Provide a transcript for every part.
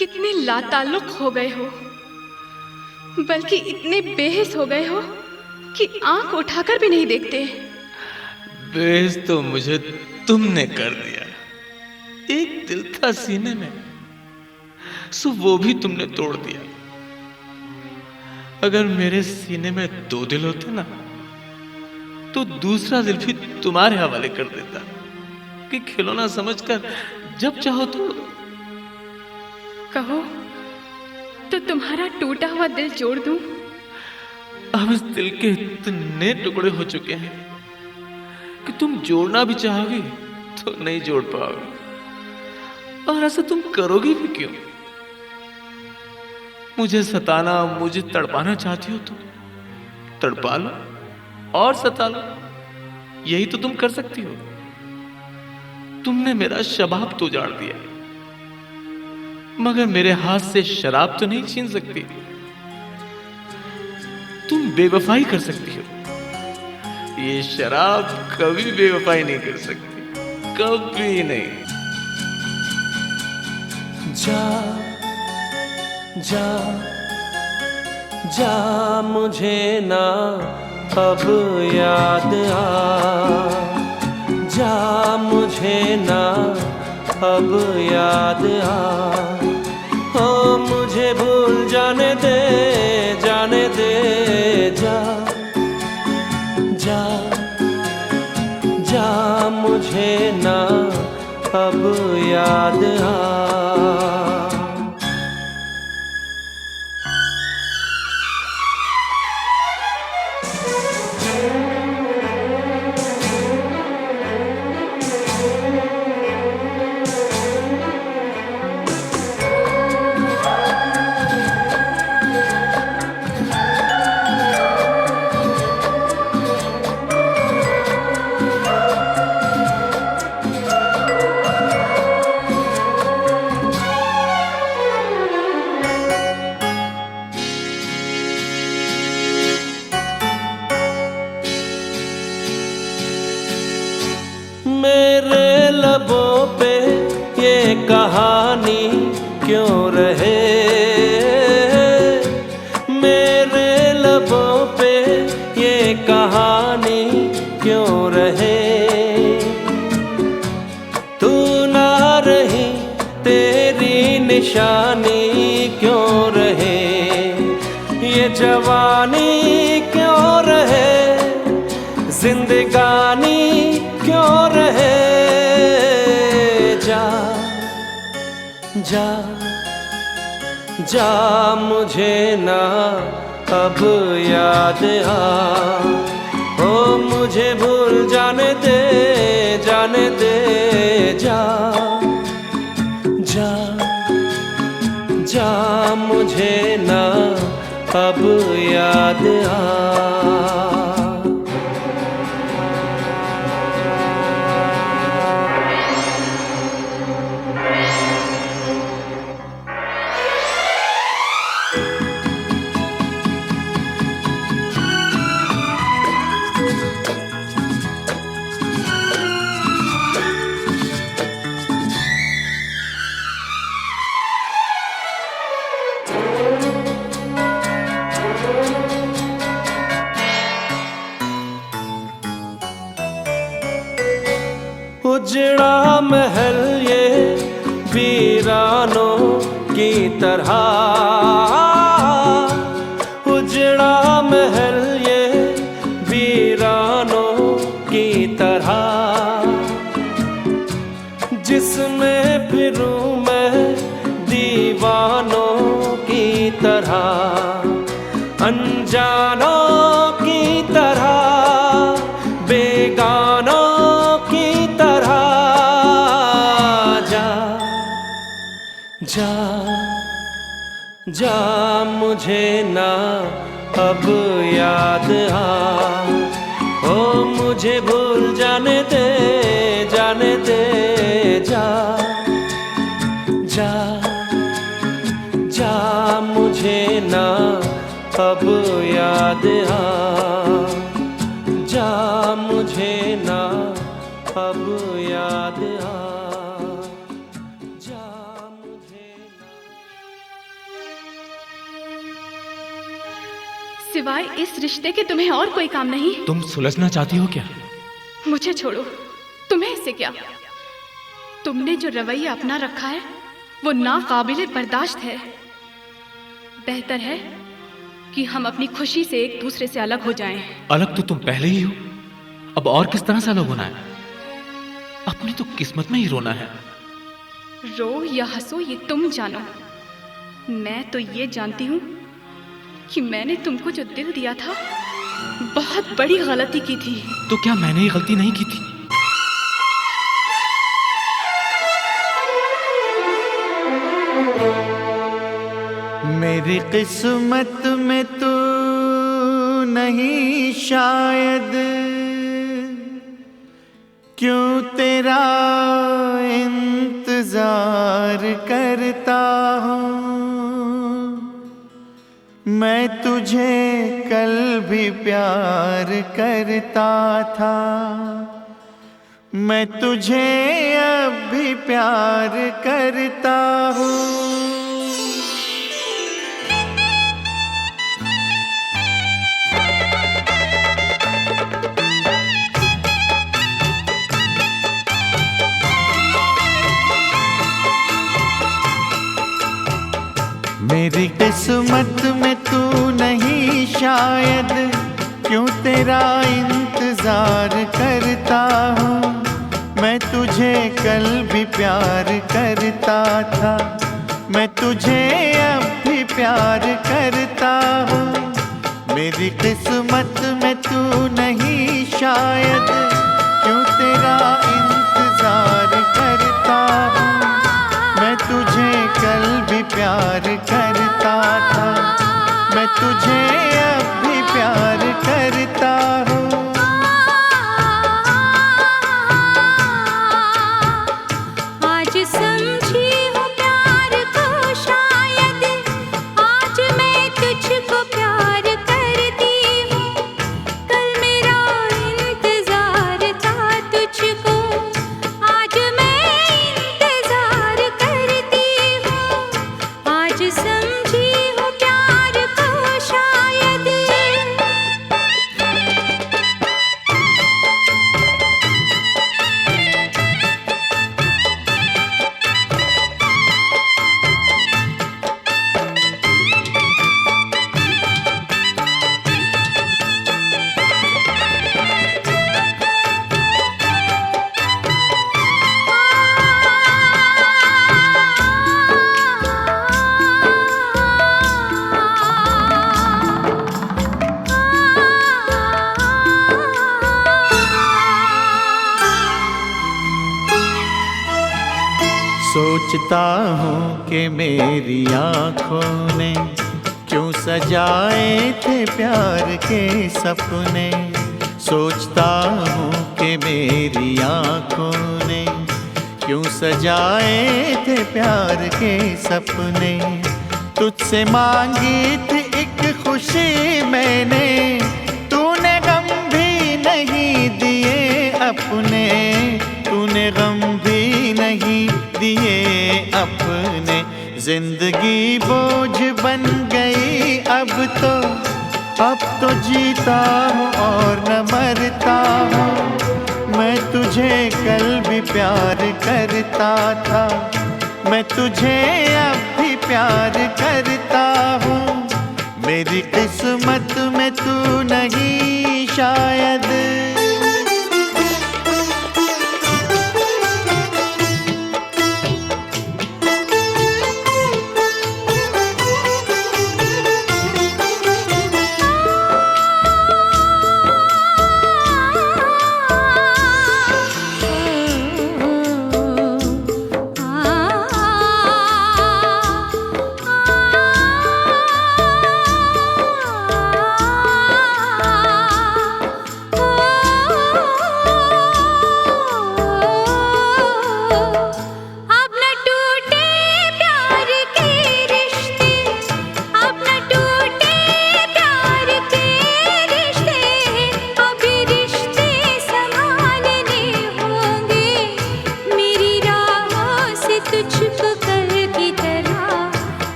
कितने लाताल्लुक हो गए हो, बल्कि इतने बेहिस हो गए हो कि आंख उठाकर भी नहीं देखते। बेहिस तो मुझे तुमने कर दिया। एक दिल था सीने में, सो वो भी तुमने तोड़ दिया। अगर मेरे सीने में दो दिल होते ना, तो दूसरा दिल भी तुम्हारे हवाले कर देता कि खिलौना समझकर जब चाहो तोड़ दो। कहो तो तुम्हारा टूटा हुआ दिल जोड़ दूं? अब इस दिल के इतने टुकड़े हो चुके हैं कि तुम जोड़ना भी चाहोगी तो नहीं जोड़ पाओगे। और ऐसा तुम करोगी भी क्यों? मुझे सताना, मुझे तड़पाना चाहती हो तो तड़पा लो और सता लो, यही तो तुम कर सकती हो। तुमने मेरा शबाब तो उजाड़ दिया, मगर मेरे हाथ से शराब तो नहीं छीन सकती। तुम बेवफाई कर सकती हो, ये शराब कभी बेवफाई नहीं कर सकती, कभी नहीं। जा जा जा मुझे ना अब याद आ, जा मुझे ना अब याद आ, हो मुझे भूल जाने दे, जाने दे। जा जा जा मुझे ना अब याद आ। मेरे लबों पे ये कहानी क्यों रहे, मेरे लबों पे ये कहानी क्यों रहे। तू ना रही तेरी निशानी क्यों रहे, ये जवानी क्यों रहे, जिंदगानी क्यों रहे। जा जा जा मुझे ना अब याद आ, हो मुझे भूल जाने दे, जाने दे। जा जा जा मुझे ना अब याद आ। उजड़ा महल ये वीरानों की तरह, उजड़ा महल ये वीरानों की तरह, जिसमें फिरूं मैं दीवानों की तरह, अनजानों की तरह, बेगानों जा जा मुझे ना अब याद आ, ओ मुझे भूल जाने दे, जाने दे। जा जा जा मुझे ना अब याद आ, जा मुझे ना अब याद आ, जा मुझे ना। सिवाय इस रिश्ते के तुम्हें और कोई काम नहीं? तुम सुलझना चाहती हो क्या? मुझे छोड़ो, तुम्हें इससे क्या? तुमने जो रवैया अपना रखा है वो नाकाबिले बर्दाश्त है। बेहतर है कि हम अपनी खुशी से एक दूसरे से अलग हो जाएं। अलग तो तुम पहले ही हो, अब और किस तरह से अलग होना है? अपनी तो किस्मत में ही रोना है। रो या हंसो ये तुम जानो। मैं तो ये जानती हूँ कि मैंने तुमको जो दिल दिया था बहुत बड़ी गलती की थी। तो क्या मैंने ये गलती नहीं की थी? मेरी किस्मत में तू नहीं शायद, क्यों तेरा इंतजार करता हूँ। मैं तुझे कल भी प्यार करता था, मैं तुझे अब भी प्यार करता हूँ। मेरी किस्मत में तू नहीं शायद, क्यों तेरा इंतजार करता हूँ। मैं तुझे कल भी प्यार करता था, मैं तुझे अब भी प्यार करता हूँ। मेरी किस्मत में तू नहीं शायद, क्यों तेरा इंतजार करता हूँ। मैं तुझे कल भी प्यार करता था, मैं तुझे अब भी प्यार करता हूँ। आज समझी हूँ प्यार को शायद, आज मैं तुझको प्यार करती हूँ। कल मेरा इंतजार था तुझको, आज मैं इंतजार करती हूँ। आज समझी हूँ प्यार को शायद। सोचता हूँ कि मेरी आँखों ने क्यों सजाए थे प्यार के सपने। सोचता हूँ कि मेरी आँखों ने क्यों सजाए थे प्यार के सपने। तुझसे मांगी थी एक खुशी मैंने, तूने गम भी नहीं दिए अपने, तूने गम भी नहीं दिए अपने। जिंदगी बोझ बन गई अब तो जीता हूँ और न मरता हूँ। मैं तुझे कल भी प्यार करता था, मैं तुझे अब भी प्यार करता हूँ। मेरी किस्मत में तू नहीं शायद।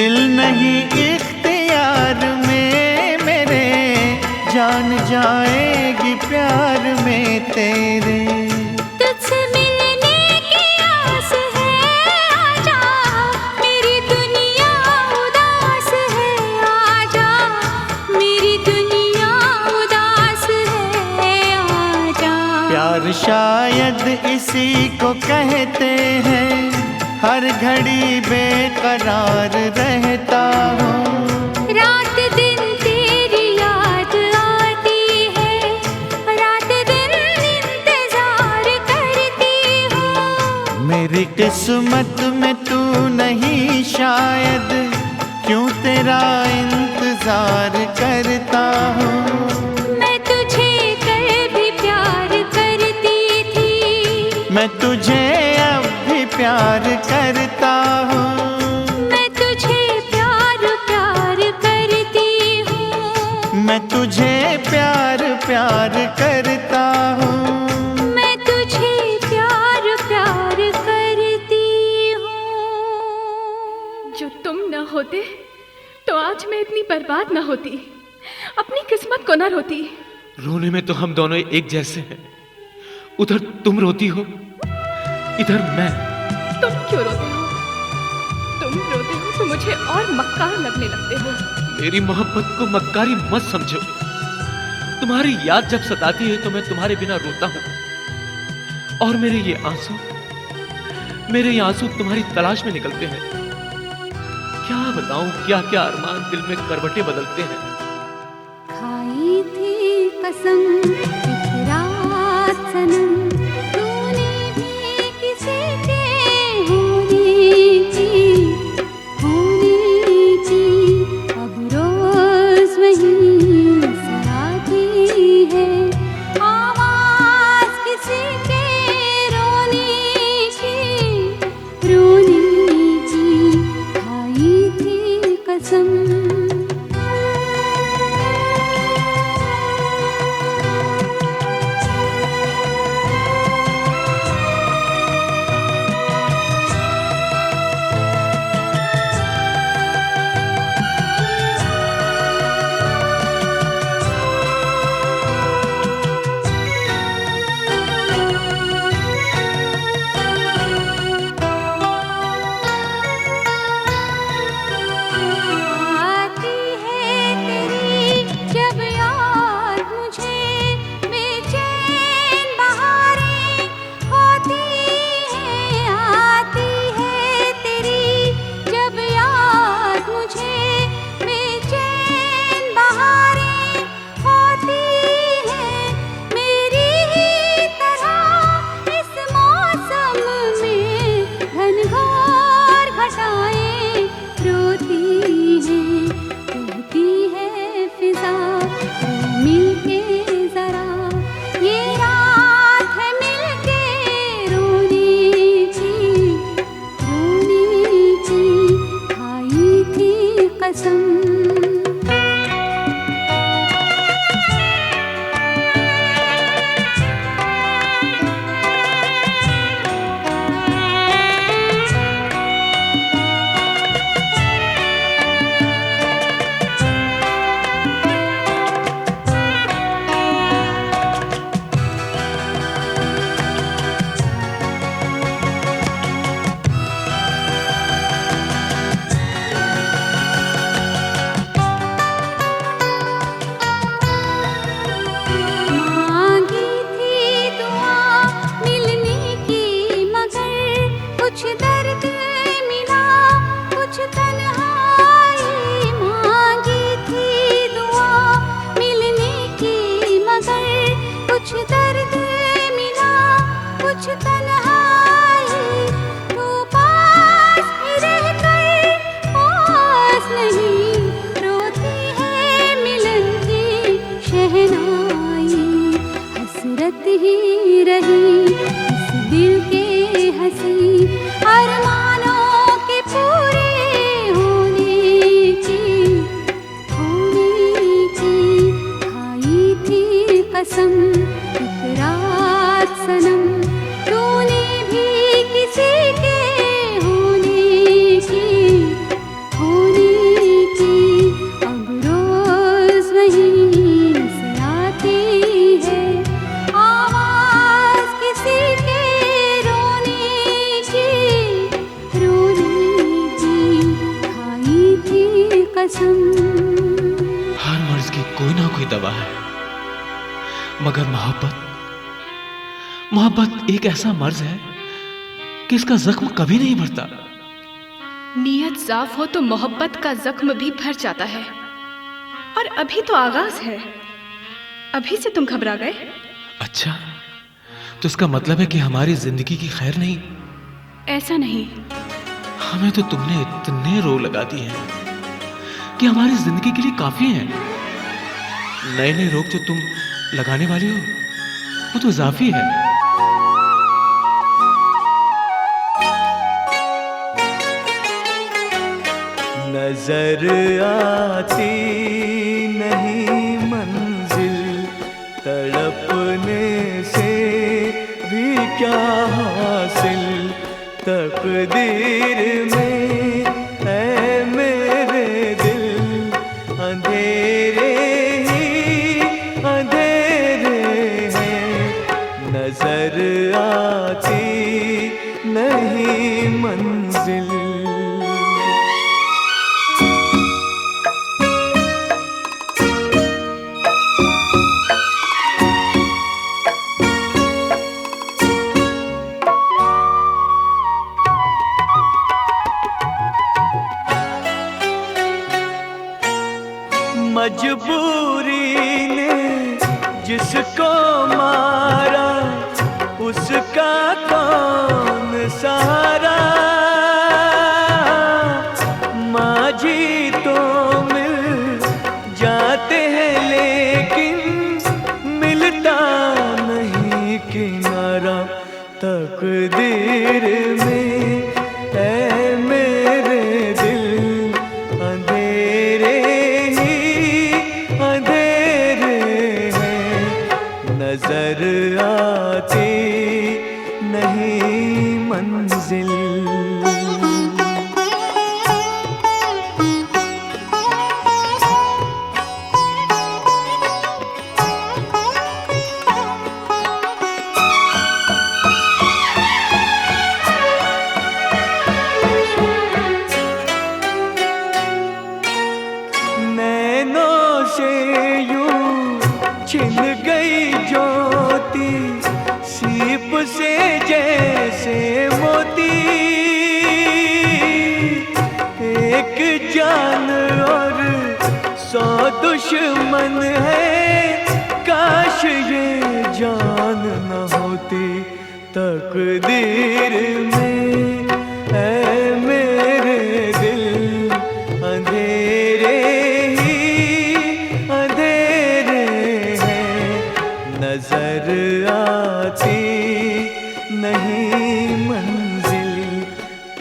दिल नहीं इख्तियार में मेरे, जान जाएगी प्यार में तेरे। तुझसे मिलने की आस है, आजा मेरी दुनिया उदास है, आजा मेरी दुनिया उदास है, आजा। प्यार शायद इसी को कहते हैं, हर घड़ी बेकरार रहता हूँ। रात दिन तेरी याद आती है, रात दिन इंतजार करती हूँ। मेरी किस्मत में तू नहीं शायद, क्यों तेरा इंतजार करता हूँ। मैं तुझे कल भी प्यार करती थी, मैं तुझे अब भी प्यार करता हूँ। मैं तुझे प्यार प्यार करती हूँ, मैं तुझे प्यार प्यार करता हूँ। मैं तुझे प्यार प्यार करती हूँ। जो तुम न होते तो आज मैं इतनी बर्बाद न होती, अपनी किस्मत को न रोती। रोने में तो हम दोनों एक जैसे हैं। उधर तुम रोती हो, इधर मैं। तुम क्यों रोते हो? तुम रोते हो तो मुझे और मक्कार लगने लगते हो। मेरी मोहब्बत को मक्कारी मत समझो। तुम्हारी याद जब सताती है तो मैं तुम्हारे बिना रोता हूं, और मेरे ये आंसू तुम्हारी तलाश में निकलते हैं। क्या बताऊं, क्या क्या अरमान दिल में करवटें बदलते हैं। खाई थी कसम एक रात सनम, तूने भी किसी के होने की, अब रोज वही से आती है, आवाज किसी के रोने की, खाई थी कसम। आती है तेरी जब याद मुझे, बेचैन बहारें होती हैं। आती है तेरी जब याद मुझे, बेचैन बहारें होती हैं। मेरी ही तरह इस मौसम में घनघोर घटाएं रोती हैं, कहती है फिजा मिलके जरा, ये रात है मिलके रोने की, खाई थी कसम। मांगी थी दुआ मिलने की, मगर कुछ दर्द मिला कुछ तन्हाई। मांगी थी दुआ मिलने की, मगर कुछ दर्द मिला कुछ तन्हाई। तू पास ही रहकर पास नहीं, रोती है मिलन की शहनाई। हसरत ही रही इस दिल के हंसी, अरमानों के पूरे होने की, खाई थी कसम एक रात सनम, तूने भी किसी के होने की, कसम। हर मर्ज की कोई ना कोई दवा है, मगर मोहब्बत एक ऐसा मर्ज है कि इसका जख्म कभी नहीं भरता। नीयत साफ हो तो मोहब्बत का जख्म भी भर जाता है। और अभी तो आगाज है, अभी से तुम घबरा गए। अच्छा, तो इसका मतलब है कि हमारी जिंदगी की खैर नहीं? ऐसा नहीं। हमें तो तुमने इतने रोग लगा दिए हैं कि हमारी जिंदगी के लिए काफी हैं। नए नए रोग जो तुम लगाने वाली हो वो तो इजाफी है। नजर आती नहीं मंजिल, तड़पने से भी क्या हासिल, तकदीर में है मेरे दिल, अंधेरे ही अंधेरे हैं, नजर आती नहीं मंजिल। मजबूरी ने जिसको मारा उसका कौन सहारा, माझी तो मिल जाते हैं लेकिन मिलता नहीं किनारा, तकदीर में है मेरे दिल, अंधेरे अंधेरे हैं, नजर आती नहीं मंजिल। नैनों से यूं छिन गई ज्योति, सीप से जैसे मोती, एक जान और 100 दुश्मन है, काश ये जान न होती, तकदीर में है मेरे दिल, अंधेरे नजर आती नहीं मंजिल,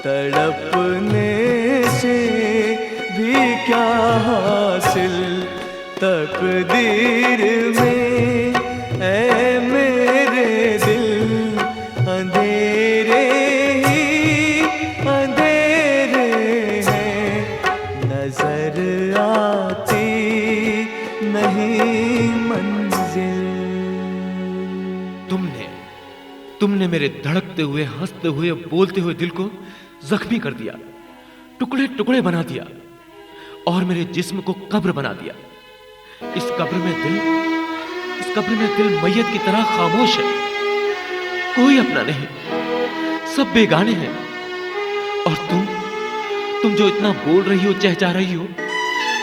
तड़पने से भी क्या हासिल, तकदीर में है मेरे दिल, अंधेरे ही अंधेरे हैं, नजर आती नहीं मंजिल। तुमने मेरे धड़कते हुए, हंसते हुए, बोलते हुए दिल को जख्मी कर दिया, टुकड़े टुकड़े बना दिया और मेरे जिस्म को कब्र बना दिया। इस कब्र में दिल मैयत की तरह खामोश है, कोई अपना नहीं, सब बेगाने हैं। और तुम जो इतना बोल रही हो, चहचहा रही हो,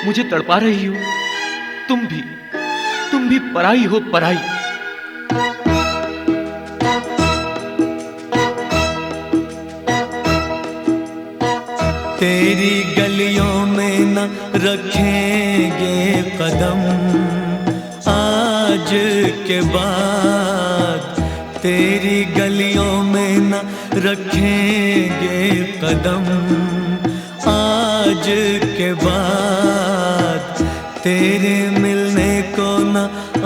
मुझे तड़पा रही हो, तुम भी पराई हो, पराई। तेरी गलियों में न रखेंगे कदम आज के बाद, तेरी गलियों में न रखेंगे कदम आज के बाद, तेरे मिलने को न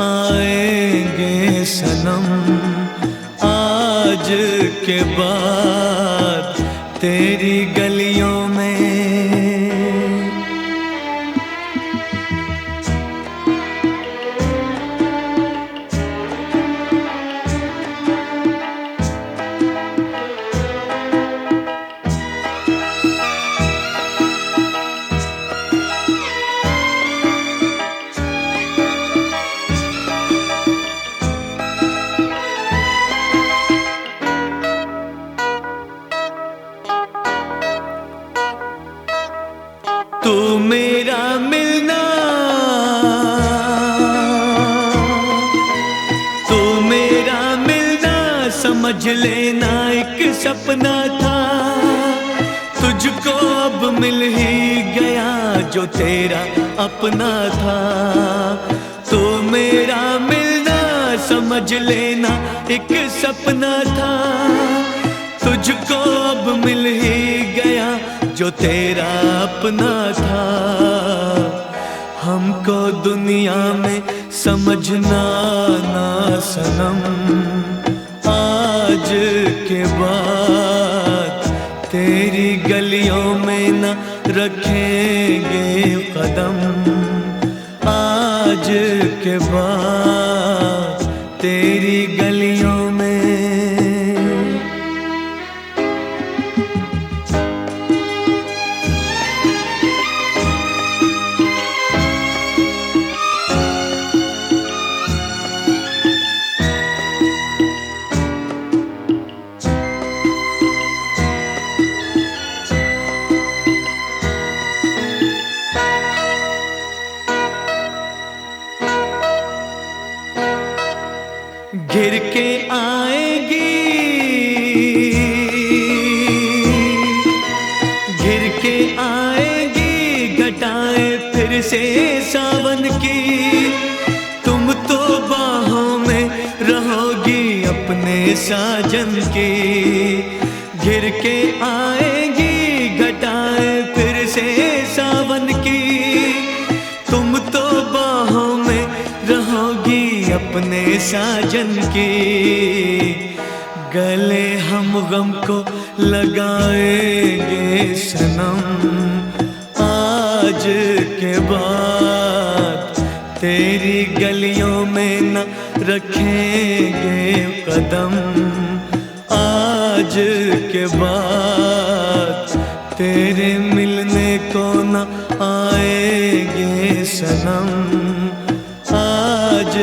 आएंगे सनम आज के बाद, तेरी गलियों में। समझ लेना एक सपना था, तुझको अब मिल ही गया जो तेरा अपना था। तो मेरा मिलना समझ लेना एक सपना था, तुझको अब मिल ही गया जो तेरा अपना था। हमको दुनिया में समझना ना सनम, आज के बाद तेरी गलियों में न रखेंगे कदम। आज के बाद तेरी गलियों में। घिर के आएगी, घिर के आएगी घटाएं फिर से सावन की। तुम तो बाहों में रहोगी अपने साजन की। घिर के आएगी घटाएं फिर से सावन की। तुम तो बाहों में रहोगी अपने साजन की। गले हम गम को लगाएंगे सनम, आज के बाद तेरी गलियों में न रखेंगे कदम। आज के बाद तेरे मिलने को न आएंगे सनम। आज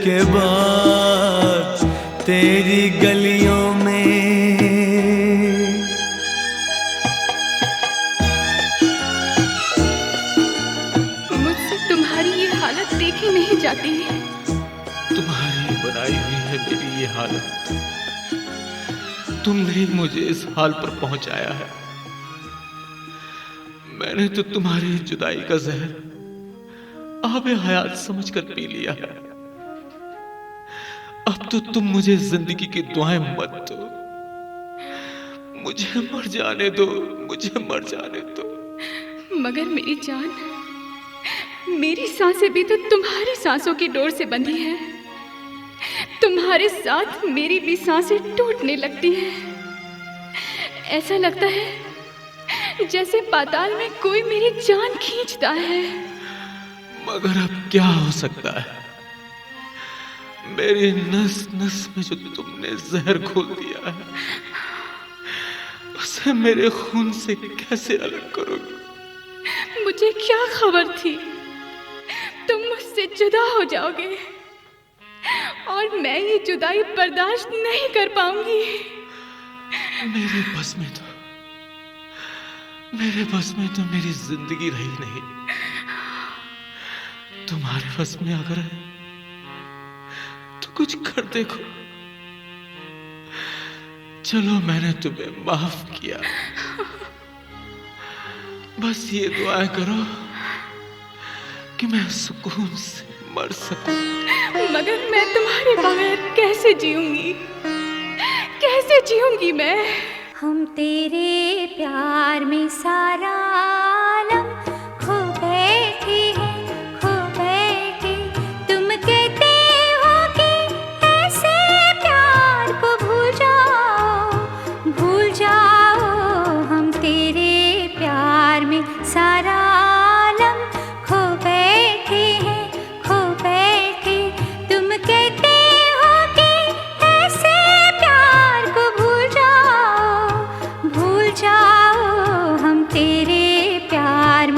के बाद तेरी गलियों में। मुझसे तुम्हारी ये हालत देखी नहीं जाती। तुम्हारी बनाई हुई है मेरी ये हालत, तुमने ही मुझे इस हाल पर पहुंचाया है। मैंने तो तुम्हारी जुदाई का जहर आबे हयात समझकर पी लिया है। अब तो तुम मुझे जिंदगी की दुआएं मत दो, मुझे मर जाने दो, मुझे मर जाने दो। मगर मेरी जान, मेरी सांसें भी तो तुम्हारी सांसों की डोर से बंधी हैं। तुम्हारे साथ मेरी भी सांसें टूटने लगती हैं। ऐसा लगता है जैसे पाताल में कोई मेरी जान खींचता है। मगर अब क्या हो सकता है, मेरी नस नस में जो तुमने जहर घोल दिया है, उसे मेरे खून से कैसे अलग करोगे? मुझे क्या खबर थी तुम मुझसे जुदा हो जाओगे, और मैं ये जुदाई बर्दाश्त नहीं कर पाऊंगी। मेरे बस में तो मेरी जिंदगी रही नहीं। तुम्हारे बस में अगर है तो कुछ कर देखो। चलो, मैंने तुम्हें माफ किया, बस ये दुआएं करो कि मैं सुकून से मर सकूं। मगर मैं तुम्हारे बगैर कैसे जीऊंगी, कैसे जीऊंगी मैं? हम तेरे प्यार में सारा आलम खो बैठे हैं, खो बैठे। तुम कहते हो कि ऐसे प्यार को भूल जाओ, भूल जाओ। हम तेरे प्यार में सारा आलम खो बैठे हैं, खो बैठे। तुम कहते हो कि ऐसे प्यार को भूल जाओ, भूल जाओ। हम तेरे प्यार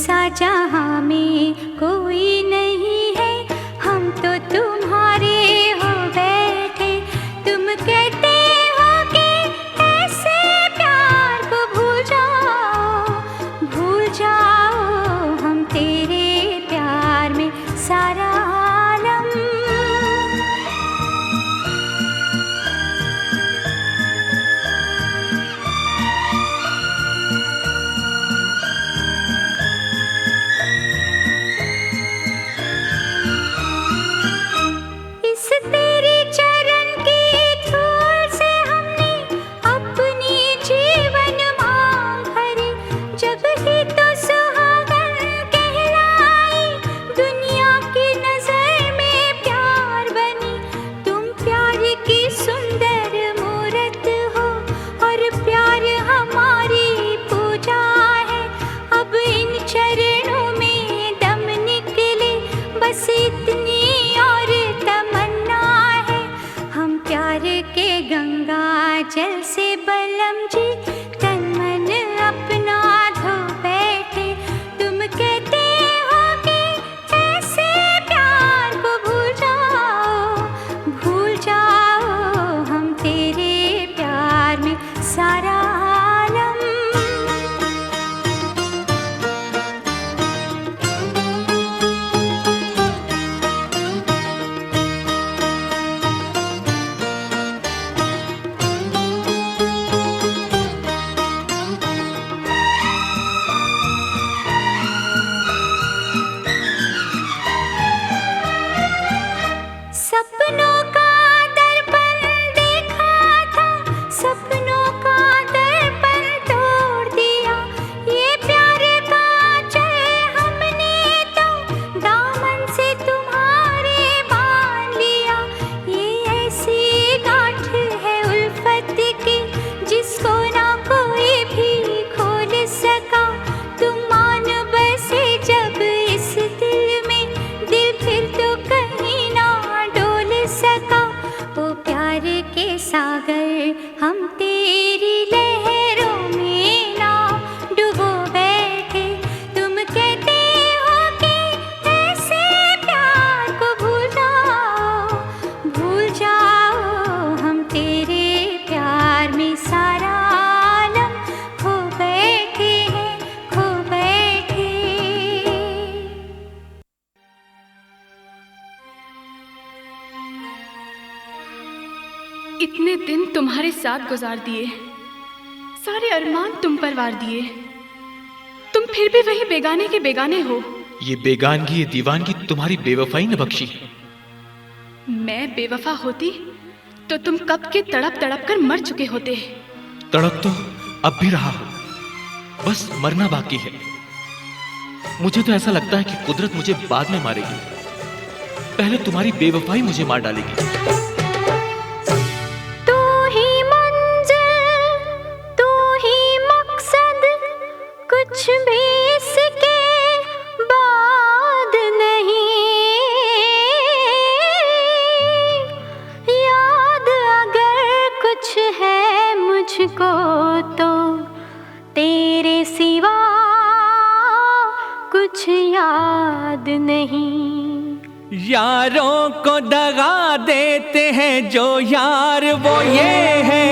सा जहाँ में कोई नहीं है, हम तो तुम्हारे हो बैठे। तुम कहते हो कि ऐसे प्यार को भूल जाओ, हम तेरे प्यार में सारा आलम। इस तेरे चरण की धूल से हमने अपनी जीवन मांग भरी, जब ही तो सुहागन कहलाई, दुनिया की नजर में प्यार बनी। तुम प्यार की सुंदर मूरत हो और प्यार हमारी पूजा है। अब इन चरणों में दम निकले, बस इतनी और तमन्ना है। हम प्यार के गंगा जल से बलम जी तन मन अपना धो बैठे। तुम कहते हो कि ऐसे प्यार को भूल जाओ, हम तेरे प्यार में सारा आलम। सपनों का दर्पण देखा था, सपनों का दर्पण तोड़ दिया। ये प्यार का चल हमने तो दामन से तुम्हारे बांध लिया। ये ऐसी गांठ है उल्फत की, जिसको ना कोई भी खोल सका। तुम मान बसे जब इस दिल में, दिल फिर तो कहीं ना डोल सका। वो प्यार के सागर हम तेरी लहरों में ना डूबो बैठे। तुम कहते हो कि ऐसे प्यार को भूल जाओ, हम तेरे प्यार में सारा आलम खो बैठे हैं, खो बैठे। इतने दिन तुम्हारे साथ गुजार दिए, सारे अरमान तुम पर वार दिए, तुम फिर भी वही बेगाने के बेगाने हो। ये बेगानगी, ये दीवानगी तुम्हारी बेवफाई ने बख्शी। मैं बेवफा होती तो तुम कब के तड़प तड़प कर मर चुके होते। तड़प तो अब भी रहा हो, बस मरना बाकी है। मुझे तो ऐसा लगता है कि कुदरत मुझे बाद में मारेगी, पहले तुम्हारी बेवफाई मुझे मार डालेगी। तू ही मंजिल, तू ही मकसद, कुछ भी इसके बाद नहीं। याद अगर कुछ है मुझको तो तेरे सिवा कुछ याद नहीं। यारों को दगा देते हैं जो यार वो ये है,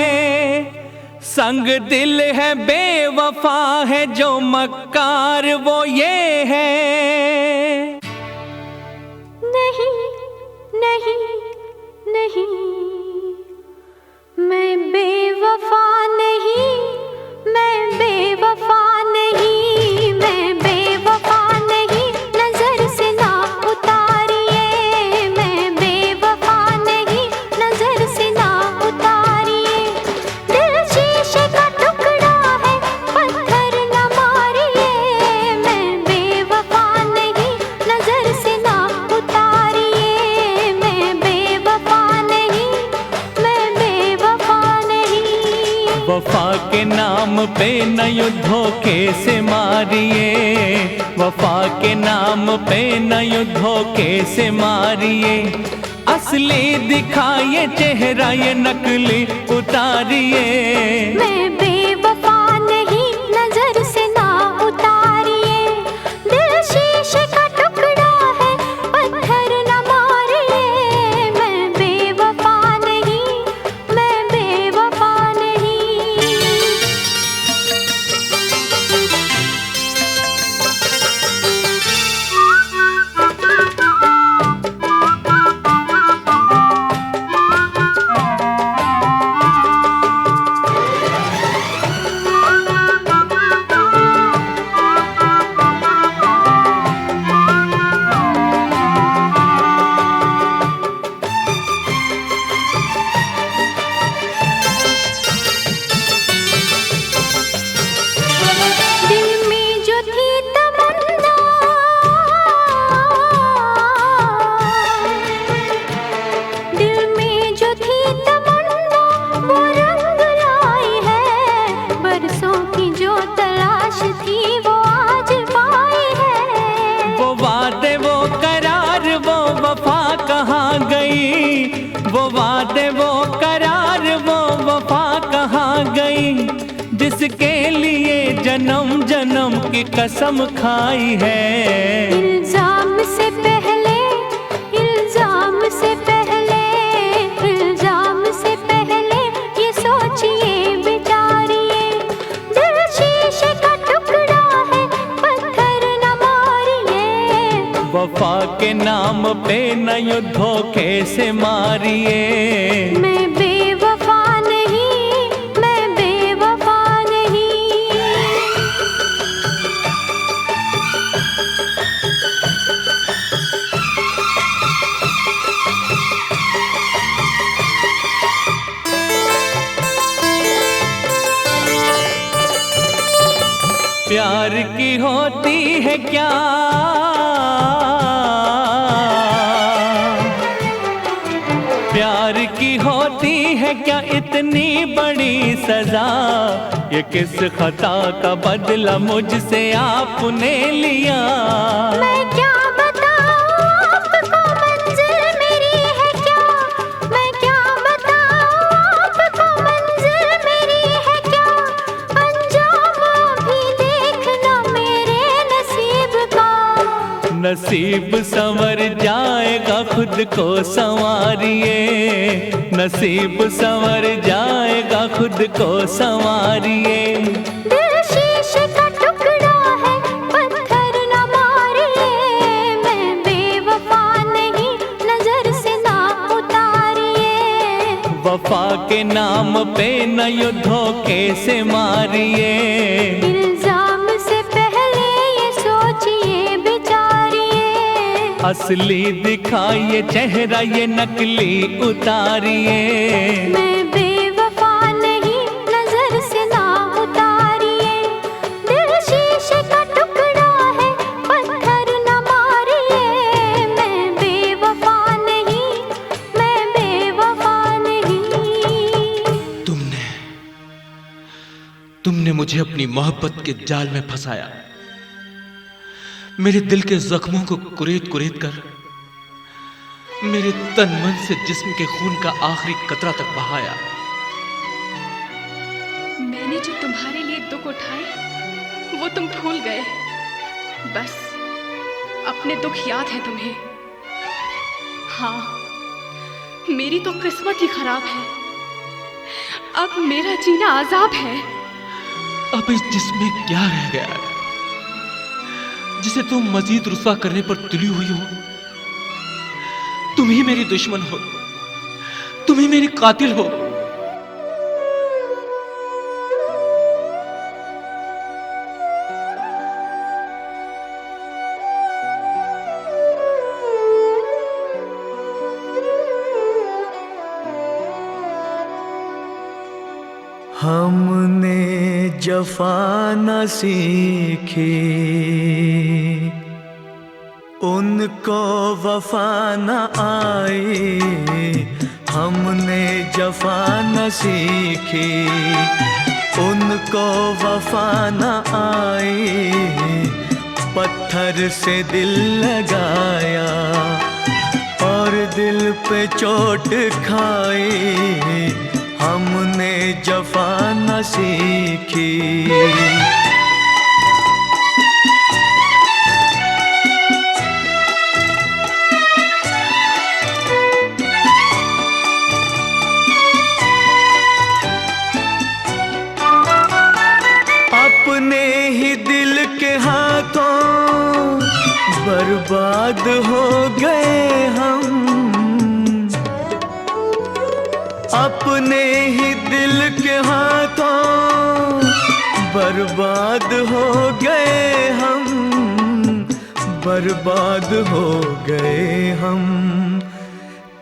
संग दिल है बेवफा है जो मक्कार वो ये है। नहीं नहीं नहीं, मैं बेवफा नहीं, मैं बेवफा नहीं, मैं बेवफा नहीं, नजर से ना उतारिए। मैं बेवफा नहीं, नजर से ना उतारिए। दिल शीशे का टुकड़ा है, पत्थर न मारिए। मैं बेवफा नहीं, नजर से ना उतारिए। मैं बेवफा नहीं, मैं बेवफा नहीं। वफा के नाम पे न धोखे से मारिए, वफा के नाम पे न धोखे से मारिए। असली दिखाइए चेहरा ये नकली उतारिए। मैं बेवफा नहीं, नजर से ना उतारिए। गई जिसके लिए जन्म जन्म की कसम खाई है। इल्जाम से पहले, इल्जाम से पहले, इल्जाम से पहले ये सोचिए बिचारिए, दिल शीशे का टुकड़ा है, पत्थर न मारिए। वफा के नाम पे न धोखे से मारिए। मैं बेवफा नहीं, मैं बेवफा नहीं। प्यार की होती है क्या प्यार की होती है क्या इतनी बड़ी सजा, ये किस खता का बदला मुझसे आपने लिया। मैं क्या बताऊं आपको मंजिल मेरी है क्या, मैं क्या बताऊं आपको मंजिल मेरी है क्या, अंजाम भी देखना मेरे नसीब का। नसीब संवर जाएगा खुद को संवारिए, नसीब संवर जाएगा खुद को संवारिए। दिल शीशे का टुकड़ा है, पत्थर न मारिए। मैं बेवफा नहीं, नजर से ना उतारिए। वफा के नाम पे न धोखे से मारिए। इल्जाम से पहले ये सोचिए बिचारिए, असली दिखाइए चेहरा ये नकली उतारिए। मैं बेवफा नहीं, नजर से ना उतारिए। दिल शीशे का टुकड़ा है, पत्थर न मारिए। मैं बेवफा नहीं, मैं बेवफा नहीं। तुमने मुझे अपनी मोहब्बत के जाल में फंसाया, मेरे दिल के जख्मों को कुरेद कुरेद कर मेरे तन मन से जिस्म के खून का आखिरी कतरा तक बहाया। मैंने जो तुम्हारे लिए दुख उठाए वो तुम भूल गए। बस अपने दुख याद है तुम्हें। हाँ, मेरी तो किस्मत ही खराब है। अब मेरा जीना अजाब है। अब इस जिस्म में क्या रह गया है जिसे तुम मजीद रुस्वा करने पर तुली हुई हो? तुम ही मेरी दुश्मन हो, तुम ही मेरी कातिल हो। हमने जफा न सीखी, उनको वफा न आई। हमने जफा न सीखी, उनको वफा न आई। पत्थर से दिल लगाया और दिल पे चोट खाई। हमने जफा न सीखी। अपने ही दिल के हाथों बर्बाद हो गए हम। अपने ही दिल के हाथों बर्बाद हो गए हम। बर्बाद हो गए हम।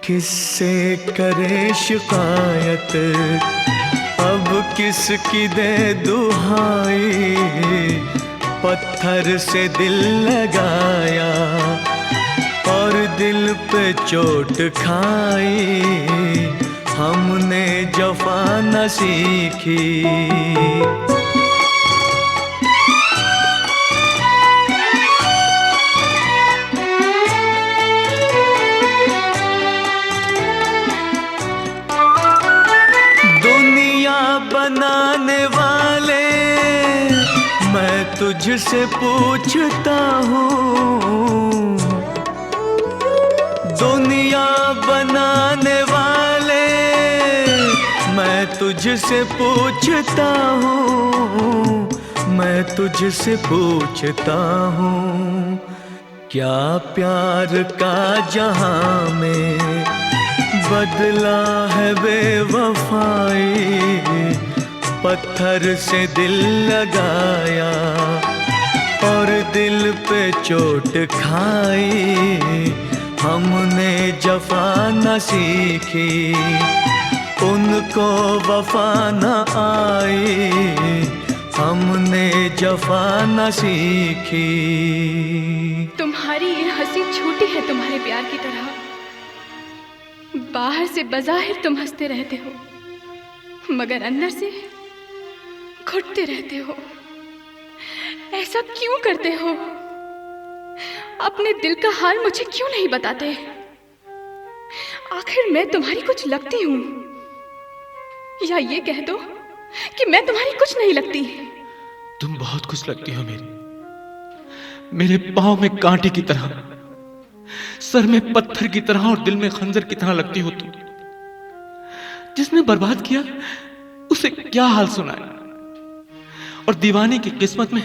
किससे करे शिकायत, अब किसकी दे दुहाई। पत्थर से दिल लगाया और दिल पे चोट खाई। हमने जफा न सीखी। दुनिया बनाने बनाने वाले, मैं तुझसे पूछता हूँ। दुनिया बनाने वाले, मैं तुझसे पूछता हूँ, मैं तुझसे पूछता हूँ। क्या प्यार का जहां में बदला है बेवफाई, पत्थर से दिल लगाया और दिल पे चोट खाई। हमने जफा न सीखी, उनको वफा न आई, हमने जफा न सीखी। तुम्हारी ये हंसी झूठी है तुम्हारे प्यार की तरह। बाहर से बज़ाहिर तुम हंसते रहते हो, मगर अंदर से घुटते रहते हो। ऐसा क्यों करते हो? अपने दिल का हाल मुझे क्यों नहीं बताते? आखिर मैं तुम्हारी कुछ लगती हूं, या ये कह दो कि मैं तुम्हारी कुछ नहीं लगती। तुम बहुत कुछ लगती हो मेरे पाँव में कांटे की तरह, सर में पत्थर की तरह और दिल में खंजर की तरह लगती हो तुम। जिसने बर्बाद किया उसे क्या हाल सुनाए, और दीवाने की किस्मत में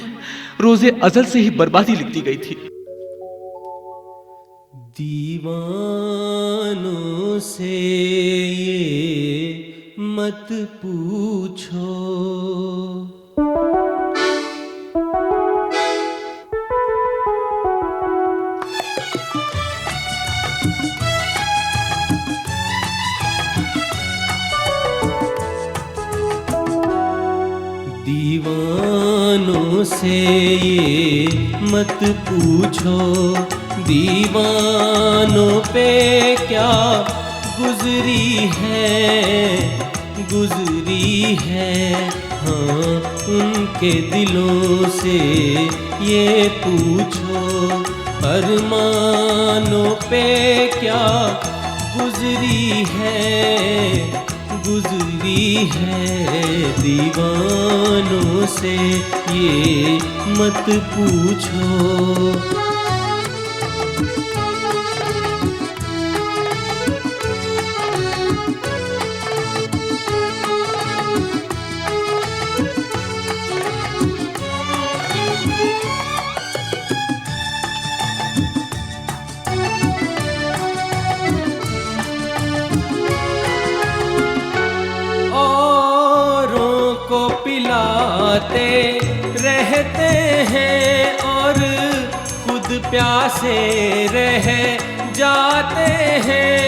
रोजे अजल से ही बर्बादी लिखती गई थी। दीवानों से ये मत पूछो, दीवानों से ये मत पूछो, दीवानों पे क्या गुजरी है। हाँ, उनके दिलों से ये पूछो, अरमानों पे क्या गुजरी है। दीवानों से ये मत पूछो। पिलाते रहते हैं और खुद प्यासे रह जाते हैं।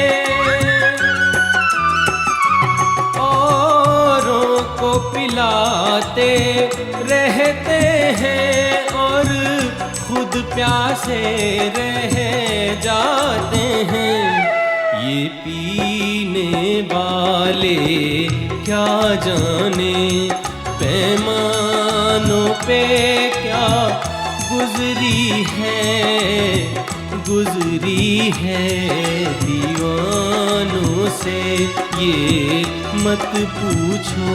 औरों को पिलाते रहते हैं और खुद प्यासे रह जाते हैं। ये पीने वाले क्या जाने पैमानों पे क्या गुजरी है। दीवानों से ये मत पूछो।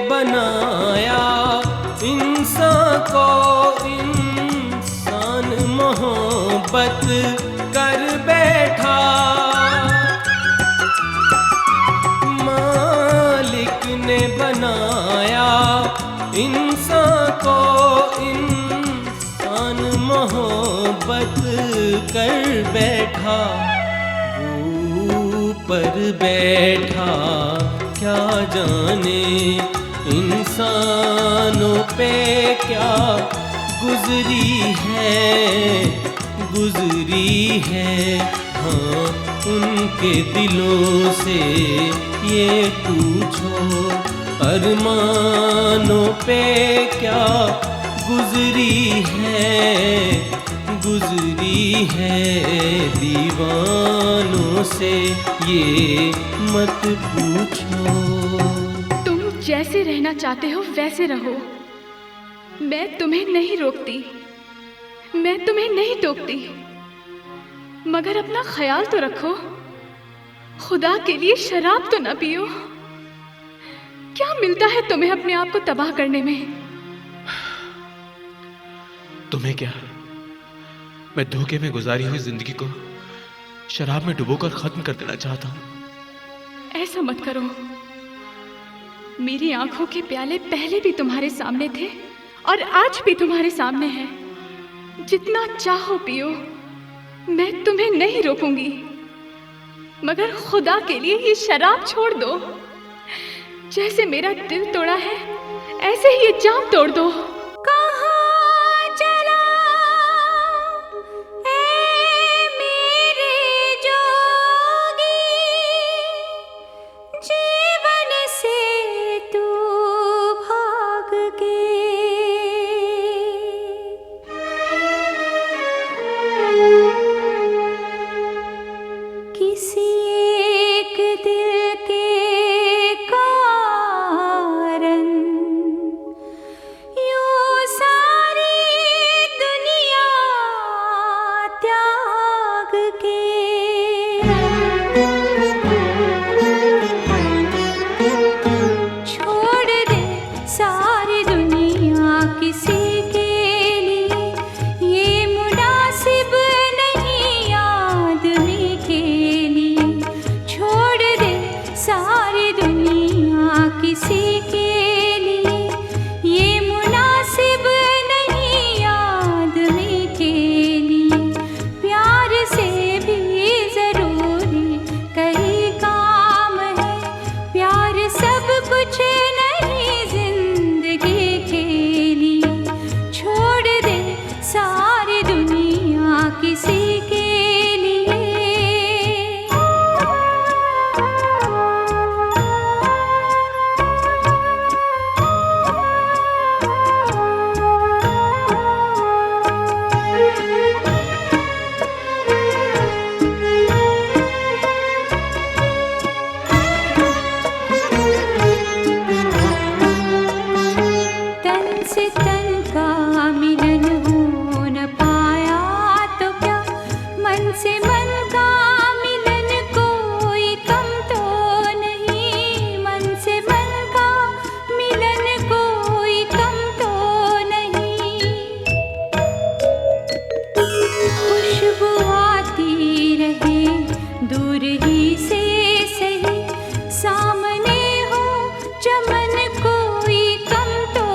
बनाया इंसान को, इंसान मोहब्बत कर बैठा। मालिक ने बनाया इंसान को, इंसान मोहब्बत कर बैठा। ऊपर बैठा क्या जाने इंसानों पे क्या गुजरी है। हाँ, उनके दिलों से ये पूछो, अरमानों पे क्या गुजरी गुजरी है दीवानों से ये मत पूछो। तुम जैसे रहना चाहते हो वैसे रहो, मैं तुम्हें नहीं रोकती, मैं तुम्हें नहीं टोकती, मगर अपना ख्याल तो रखो, खुदा के लिए शराब तो ना पियो। क्या मिलता है तुम्हें अपने आप को तबाह करने में? तुम्हें क्या, मैं धोखे में गुजारी हुई जिंदगी को शराब में डुबोकर खत्म कर देना चाहता हूं। ऐसा मत करो। मेरी आंखों के प्याले पहले भी तुम्हारे सामने थे और आज भी तुम्हारे सामने हैं। जितना चाहो पियो, मैं तुम्हें नहीं रोकूंगी, मगर खुदा के लिए ये शराब छोड़ दो। जैसे मेरा दिल तोड़ा है ऐसे ही ये जाम तोड़ दो। कहाँ चला ऐ मेरे जोगी, जीवन से तू भाग के। किसी एक दिल के कारण यूं सारी दुनिया त्याग के। छोड़ दे सारी दुनिया किसी के लिए, ये मुनासिब नहीं आदमी के लिए। छोड़ दे सारी दुनिया किसी के लिए, ये मुनासिब नहीं आदमी के लिए। प्यार से भी जरूरी कई काम है, प्यार सब कुछ नहीं जिंदगी के लिए। छोड़ दे सारी दुनिया किसी के तन से तन का मिलन हो न पाया तो क्या, मन से मन का मिलन कोई कम तो नहीं। मन से मन का मिलन कोई कम तो नहीं। खुशबू आती रहे दूर ही से सही, सामने हो चमन कोई कम तो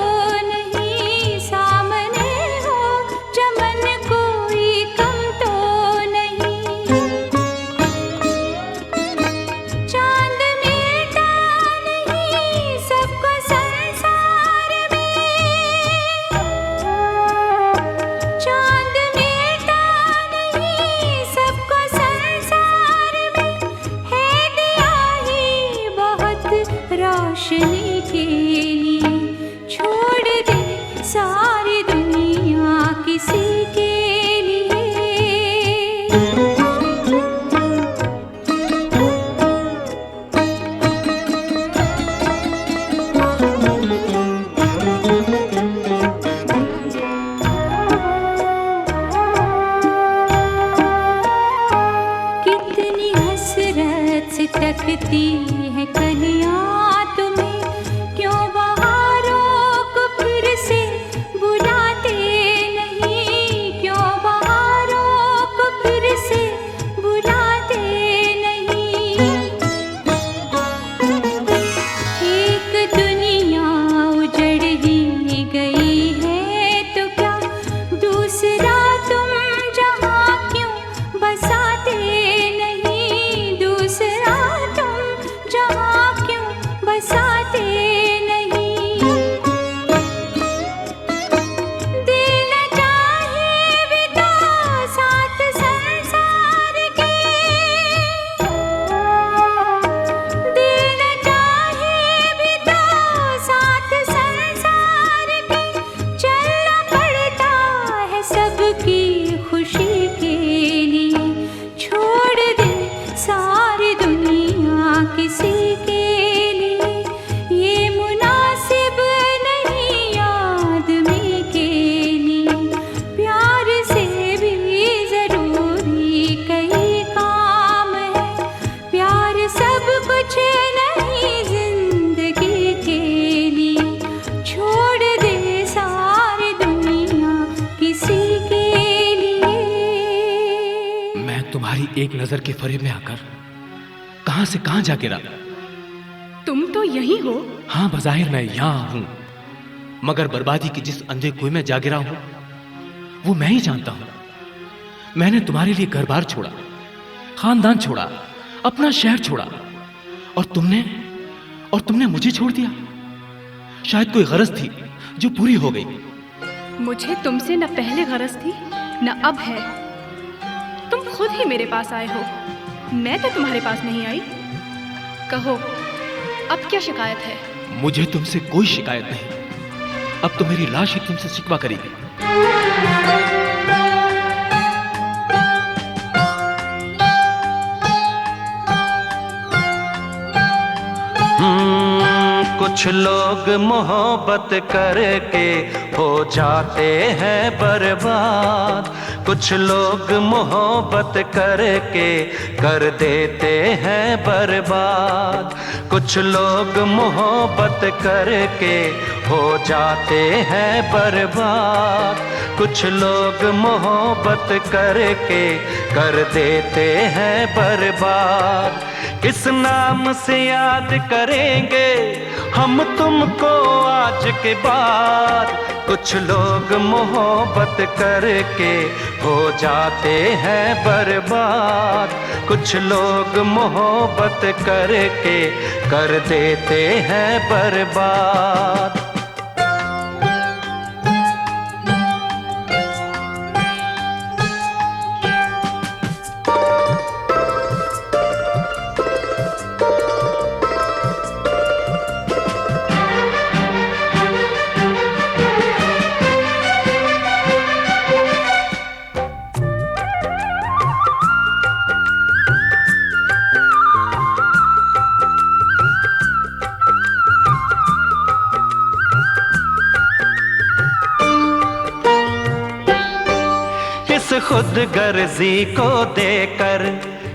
नहीं। सामने हो चमन कोई कम तो नहीं। चांद मिलता नहीं सबको संसार में, चांद मिलता नहीं सबको संसार में। है दिया ही बहुत रोशनी के लिए। छोड़ दे सारी दुनिया किसी के लिए। कितनी हसरत से तकती है कलियां तुम्हें, क्यों बहारों को फिर से बुलाते नहीं। क्यों बहारों को फिर से बुलाते नहीं। एक दुनिया उजड़ ही गई है तो क्या, दूसरा तुम जहां क्यों बसाते नहीं। दूसरा तुम जहां क्यों सारी दुनिया किसी के लिए ये मुनासिब नहीं आदमी के लिए। प्यार से भी जरूरी कई काम है, प्यार सब कुछ नहीं जिंदगी के लिए। छोड़ दे सारी दुनिया किसी के लिए। मैं तुम्हारी एक नजर के फरेब में आकर कहां से कहां जा गिरा। तुम तो यही हो। हाँ, बज़ाहिर मैं यहां हूं, मगर बर्बादी की जिस अंधे कुएं में जा गिरा हूं वो मैं ही जानता हूं। मैंने तुम्हारे लिए घर बार छोड़ा, खानदान छोड़ा, अपना शहर छोड़ा, और तुमने मुझे छोड़ दिया। शायद कोई गरज थी जो पूरी हो गई। मुझे तुमसे न पहले गरज थी न अब है। तुम खुद ही मेरे पास आए हो, मैं तो तुम्हारे पास नहीं आई। कहो, अब क्या शिकायत है? मुझे तुमसे कोई शिकायत नहीं। अब तो मेरी लाश ही तुमसे शिकवा करेगी। कुछ लोग मोहब्बत करके हो जाते हैं बर्बाद, कुछ लोग मोहब्बत करके कर देते हैं बर्बाद। कुछ लोग मोहब्बत करके हो जाते हैं बर्बाद, कुछ लोग मोहब्बत करके कर देते हैं बर्बाद। किस नाम से याद करेंगे हम तुमको आज के बाद। कुछ लोग मोहब्बत करके हो जाते हैं बर्बाद, कुछ लोग मोहब्बत करके कर देते हैं बर्बाद। खुद गर्जी को देकर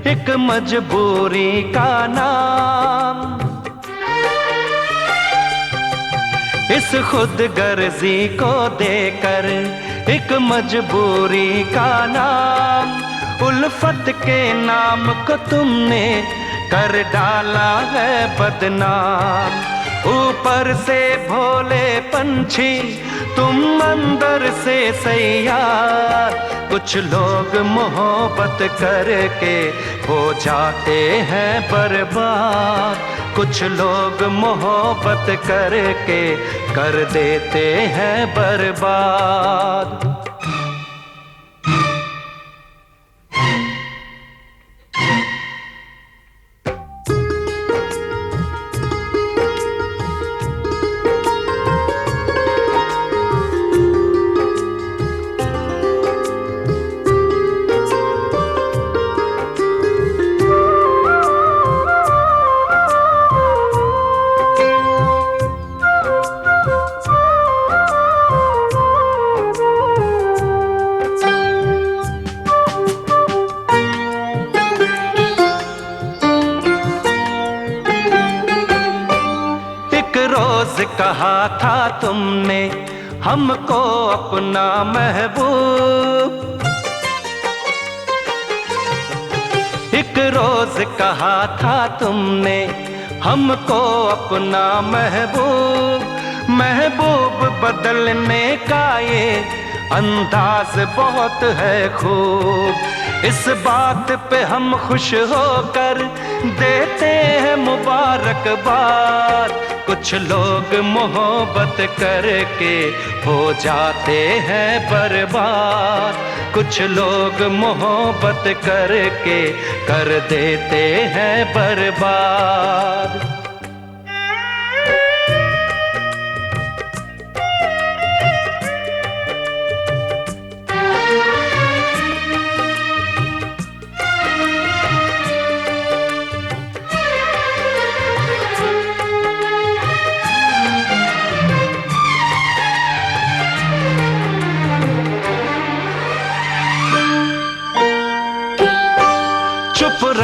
एक मजबूरी का नाम, इस खुद गर्जी को देकर एक मजबूरी का नाम। उल्फत के नाम को तुमने कर डाला है बदनाम। ऊपर से भोले पंछी तुम अंदर से सैयार। कुछ लोग मोहब्बत करके हो जाते हैं बर्बाद, कुछ लोग मोहब्बत करके कर देते हैं बर्बाद। कहा था तुमने हमको अपना महबूब, एक रोज कहा था तुमने हमको अपना महबूब। महबूब बदलने का ये अंदाज बहुत है खूब। इस बात पे हम खुश होकर देते हैं मुबारकबाद। कुछ लोग मोहब्बत करके हो जाते हैं बर्बाद, कुछ लोग मोहब्बत करके कर देते हैं बर्बाद।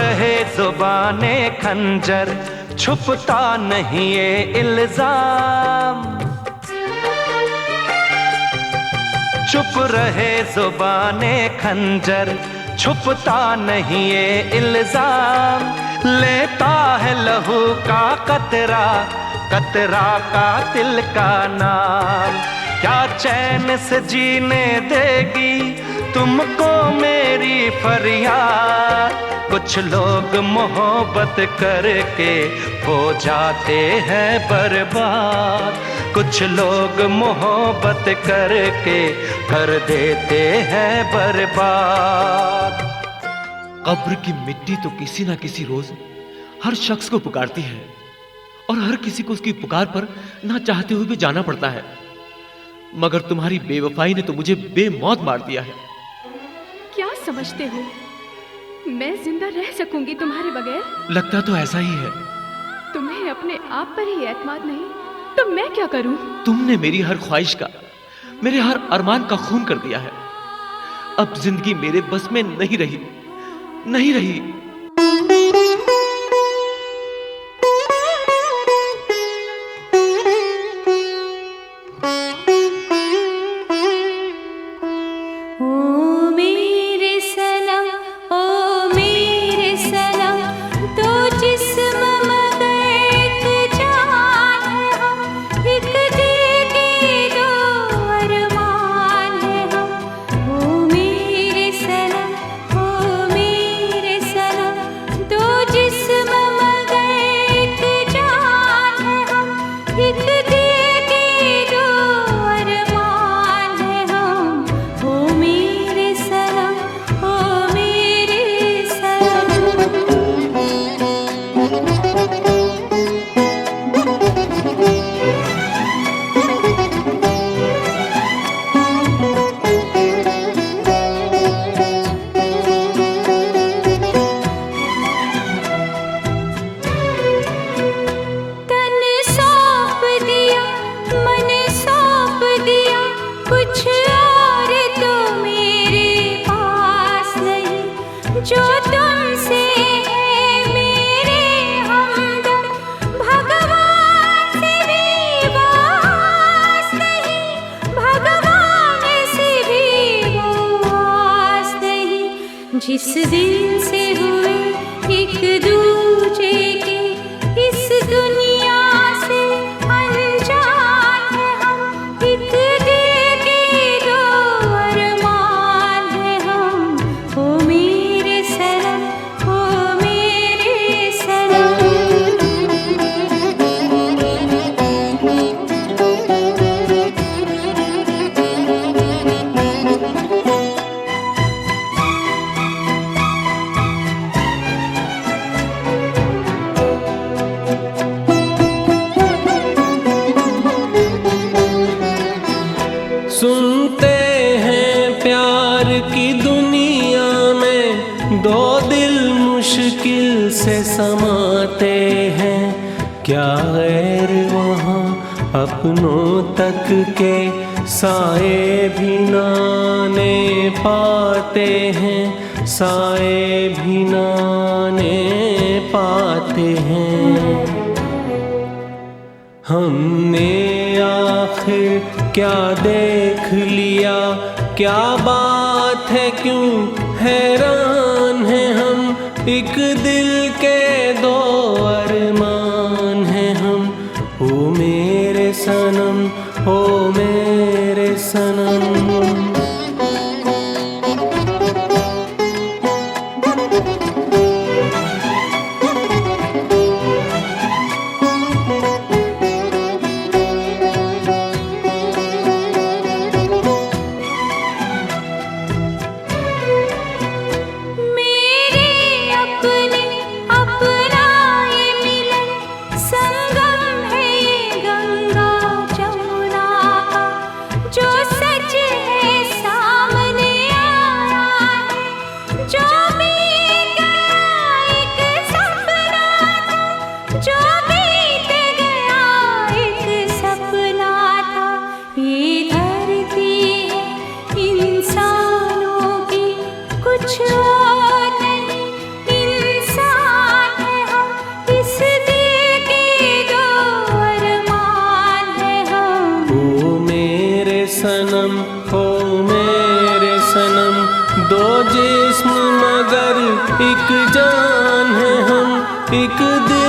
रहे जुबाने खंजर, छुपता नहीं ये इल्जाम। चुप रहे जुबाने खंजर, छुपता नहीं ये इल्जाम। लेता है लहू का कतरा, कतरा कातिल का नाम। क्या चैन से जीने देगी तुमको मेरी फरियाद? कुछ लोग मोहब्बत करके हो जाते हैं बर्बाद, कुछ लोग मोहब्बत करके कर देते हैं बर्बाद। कब्र की मिट्टी तो किसी ना किसी रोज हर शख्स को पुकारती है, और हर किसी को उसकी पुकार पर ना चाहते हुए भी जाना पड़ता है। मगर तुम्हारी बेवफाई ने तो मुझे बेमौत मार दिया है। क्या समझते हो, मैं जिंदा रह सकूंगी तुम्हारे बगैर? लगता तो ऐसा ही है। तुम्हें अपने आप पर ही एतमाद नहीं तो मैं क्या करूं? तुमने मेरी हर ख्वाहिश का, मेरे हर अरमान का खून कर दिया है। अब जिंदगी मेरे बस में नहीं रही, नहीं रही। जिस दिन से हुए एक दूजे के इस दुनिया से अनजान है हम, एक दिल के दो अरमान है हम। ओ मेरे सनम, ओ मेरे सनम। सुनते हैं प्यार की दुनिया में दो दिल मुश्किल से समाते हैं। क्या गैर वहाँ अपनों तक के साए भी नाने पाते हैं, साए भी नाने पाते हैं। हमने आखिर क्या देख लिया, क्या बात है, क्यों हैरान हैं हम। एक दिल के दो अरमान हैं हम। ओ मेरे सनम, ओ मेरे सनम। जो सच सनम हो मेरे सनम, दो जिस्म मगर एक जान है हम, एक दिल